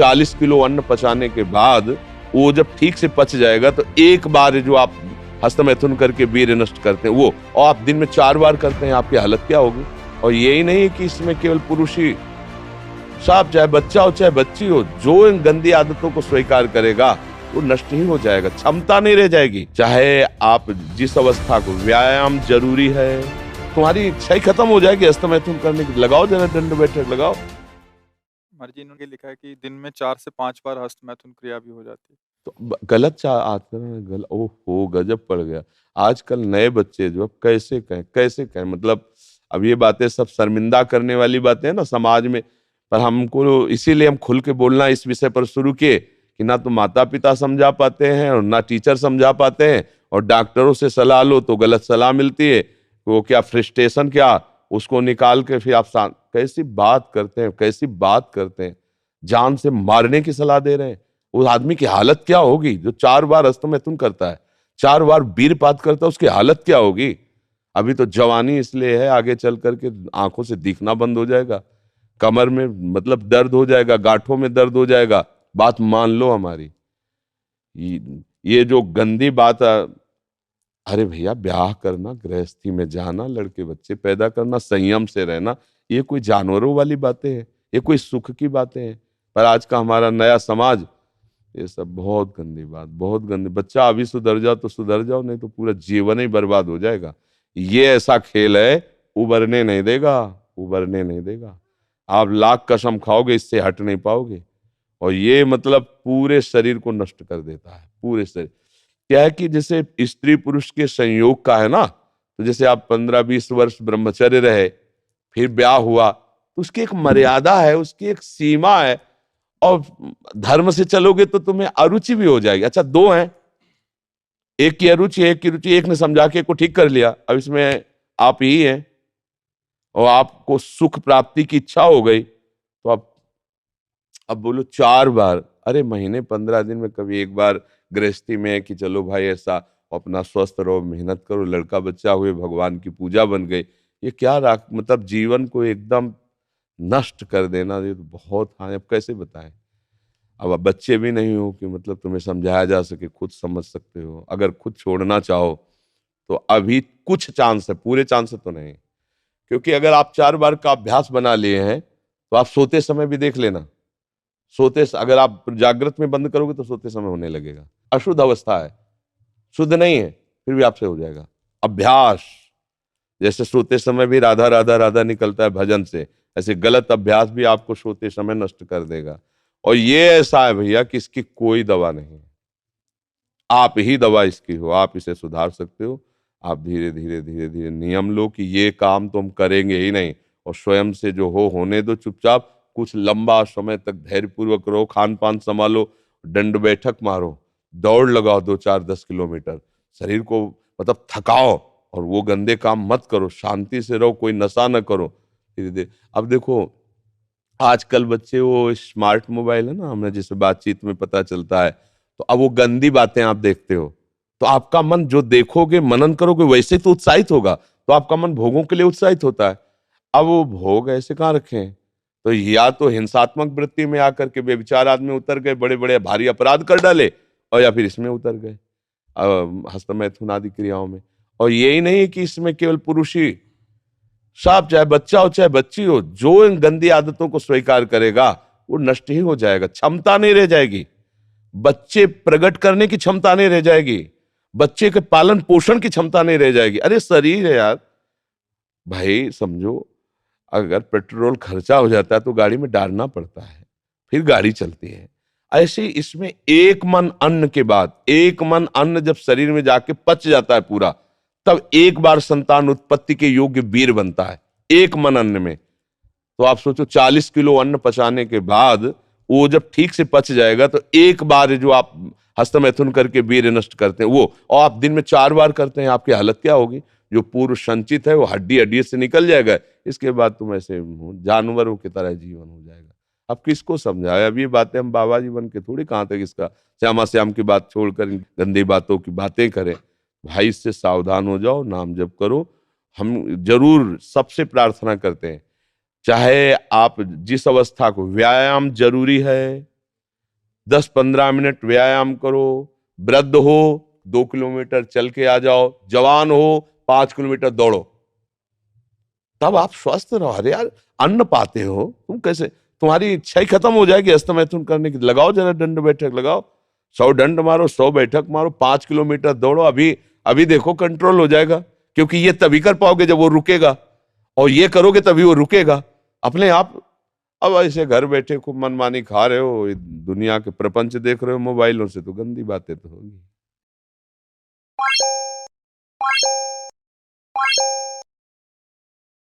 40 kilo अन्न पचाने के बाद वो जब ठीक से पच जाएगा तो एक बार जो आप हस्तमैथुन करके वीर्य नष्ट करते हैं वो, और आप दिन में 4 बार करते हैं, आपकी हालत क्या होगी। और यही नहीं कि इसमें केवल पुरुष ही, साहब चाहे बच्चा हो चाहे बच्ची हो, जो इन गंदी आदतों को स्वीकार करेगा वो नष्ट ही हो जाएगा, क्षमता नहीं रह जाएगी। चाहे आप जिस अवस्था को, व्यायाम जरूरी है, तुम्हारी इच्छा ही खत्म हो जाएगी हस्तमैथुन करने की। लगाओ जरा दंड बैठक लगाओ। मर्जी इन्होंने लिखा है कि दिन में 4 से 5 बार हस्तमैथुन क्रिया भी हो जाती है। तो गलत आचरण, गलत, ओहो गजब पड़ गया। आजकल नए बच्चे जो कैसे कहें, मतलब अब ये बातें सब शर्मिंदा करने वाली बातें हैं ना समाज में, पर हमको इसीलिए हम खुल के बोलना इस विषय पर शुरू किए कि ना तो माता पिता समझा पाते हैं और ना टीचर समझा पाते हैं, और डॉक्टरों से सलाह लो तो गलत सलाह मिलती है। वो क्या फ्रस्ट्रेशन, क्या उसको निकाल के फिर आप कैसी बात करते हैं, जान से मारने की सलाह दे रहे हैं। उस आदमी की हालत क्या होगी जो 4 बार हस्तमैथुन करता है, 4 बार वीरपात करता है, उसकी हालत क्या होगी। अभी तो जवानी इसलिए है, आगे चल करके आंखों से दिखना बंद हो जाएगा, कमर में मतलब दर्द हो जाएगा, गांठों में दर्द हो जाएगा। बात मान लो हमारी, ये जो गंदी बात, अरे भैया ब्याह करना, गृहस्थी में जाना, लड़के बच्चे पैदा करना, संयम से रहना, ये कोई जानवरों वाली बातें हैं, ये कोई सुख की बातें हैं। पर आज का हमारा नया समाज, ये सब बहुत गंदी बात, बहुत गंदी। बच्चा अभी सुधर जाओ तो सुधर जाओ, नहीं तो पूरा जीवन ही बर्बाद हो जाएगा। ये ऐसा खेल है, उबरने नहीं देगा। आप लाख कसम खाओगे, इससे हट नहीं पाओगे। और ये मतलब पूरे शरीर को नष्ट कर देता है, पूरे शरीर। क्या है कि जैसे स्त्री पुरुष के संयोग का है ना, तो जैसे आप 15-20 वर्ष ब्रह्मचर्य रहे, फिर ब्याह हुआ, तो उसकी एक मर्यादा है, उसकी एक सीमा है। और धर्म से चलोगे तो तुम्हें अरुचि भी हो जाएगी। अच्छा, 2 हैं, एक की अरुचि एक की रुचि, एक ने समझा के को ठीक कर लिया, अब इसमें आप ही हैं, और आपको सुख प्राप्ति की इच्छा हो गई, तो अब बोलो 4 बार, अरे महीने 15 दिन में कभी एक बार गृहस्थी में है कि चलो भाई ऐसा अपना स्वस्थ रहो, मेहनत करो, लड़का बच्चा हुए, भगवान की पूजा बन गई। ये क्या मतलब जीवन को एकदम नष्ट कर देना, ये तो बहुत। हाँ, अब कैसे बताएं। अब आप बच्चे भी नहीं हो कि मतलब तुम्हें समझाया जा सके, खुद समझ सकते हो। अगर खुद छोड़ना चाहो तो अभी कुछ चांस है, पूरे चांस तो नहीं, क्योंकि अगर आप 4 बार का अभ्यास बना लिए हैं तो आप सोते समय भी देख लेना, अगर आप जागृत में बंद करोगे तो सोते समय होने लगेगा। अशुद्ध अवस्था है, शुद्ध नहीं है, फिर भी आपसे हो जाएगा। अभ्यास, जैसे सोते समय भी राधा राधा राधा निकलता है भजन से, ऐसे गलत अभ्यास भी आपको सोते समय नष्ट कर देगा। और ये ऐसा है भैया कि इसकी कोई दवा नहीं है, आप ही दवा इसकी हो, आप इसे सुधार सकते हो। आप धीरे धीरे नियम लो कि ये काम तो हम करेंगे ही नहीं, और स्वयं से जो होने दो चुपचाप। कुछ लंबा समय तक धैर्यपूर्वक रहो, खान पान संभालो, दंड बैठक मारो, दौड़ लगाओ 2-4-10 किलोमीटर, शरीर को मतलब थकाओ, और वो गंदे काम मत करो, शांति से रहो, कोई नशा न करो। धीरे धीरे अब देखो, आजकल बच्चे वो स्मार्ट मोबाइल है ना, हमें जैसे बातचीत में पता चलता है, तो अब वो गंदी बातें आप देखते हो, तो आपका मन जो देखोगे, मनन करोगे, वैसे तो उत्साहित होगा, तो आपका मन भोगों के लिए उत्साहित होता है। अब वो भोग ऐसे कहाँ रखे हैं, तो या तो हिंसात्मक वृत्ति में आकर के बेविचार आदमी उतर गए, बड़े बड़े भारी अपराध कर डाले, और या फिर इसमें उतर गए हस्तमैथुन आदि क्रियाओं में। और यही नहीं कि इसमें केवल पुरुष ही, साहब चाहे बच्चा हो चाहे बच्ची हो, जो इन गंदी आदतों को स्वीकार करेगा वो नष्ट ही हो जाएगा, क्षमता नहीं रह जाएगी, बच्चे प्रकट करने की क्षमता नहीं रह जाएगी, बच्चे के पालन पोषण की क्षमता नहीं रह जाएगी। अरे शरीर है यार भाई, समझो, अगर पेट्रोल खर्चा हो जाता है तो गाड़ी में डालना पड़ता है, फिर गाड़ी चलती है। ऐसे इसमें एक मन अन्न के बाद, एक मन अन्न जब शरीर में जाके पच जाता है पूरा, तब एक बार संतान उत्पत्ति के योग्य वीर बनता है, एक मन अन्न में। तो आप सोचो 40 किलो अन्न पचाने के बाद वो जब ठीक से पच जाएगा तो एक बार जो आप हस्तमैथुन करके वीर्य नष्ट करते हैं वो, और आप दिन में 4 बार करते हैं, आपकी हालत क्या होगी। जो पूर्व संचित है वो हड्डी हड्डी से निकल जाएगा, इसके बाद तुम ऐसे जानवरों की तरह जीवन हो जाएगा। अब किसको समझाए, अब ये बातें हम बाबा जी बन के थोड़ी कहाँ तक इसका श्यामा श्याम की बात छोड़कर गंदी बातों की बातें करें। भाई इससे सावधान हो जाओ, नाम जप करो। हम जरूर सबसे प्रार्थना करते हैं, चाहे आप जिस अवस्था को, व्यायाम जरूरी है, 10-15 मिनट व्यायाम करो, वृद्ध हो 2 किलोमीटर चल के आ जाओ, जवान हो 5 किलोमीटर दौड़ो, तब आप स्वस्थ रहो। अरे यार, अन्न पाते हो तुम, कैसे तुम्हारी इच्छा ही खत्म हो जाएगी हस्तमैथुन करने की। लगाओ जरा दंड बैठक लगाओ, 100 दंड मारो, 100 बैठक मारो, 5 किलोमीटर दौड़ो। अभी अभी देखो कंट्रोल हो जाएगा, क्योंकि ये तभी कर पाओगे जब वो रुकेगा, और ये करोगे तभी वो रुकेगा अपने आप। अब ऐसे घर बैठे खूब मनमानी खा रहे हो, दुनिया के प्रपंच देख रहे हो मोबाइलों से, तो गंदी बातें तो होगी।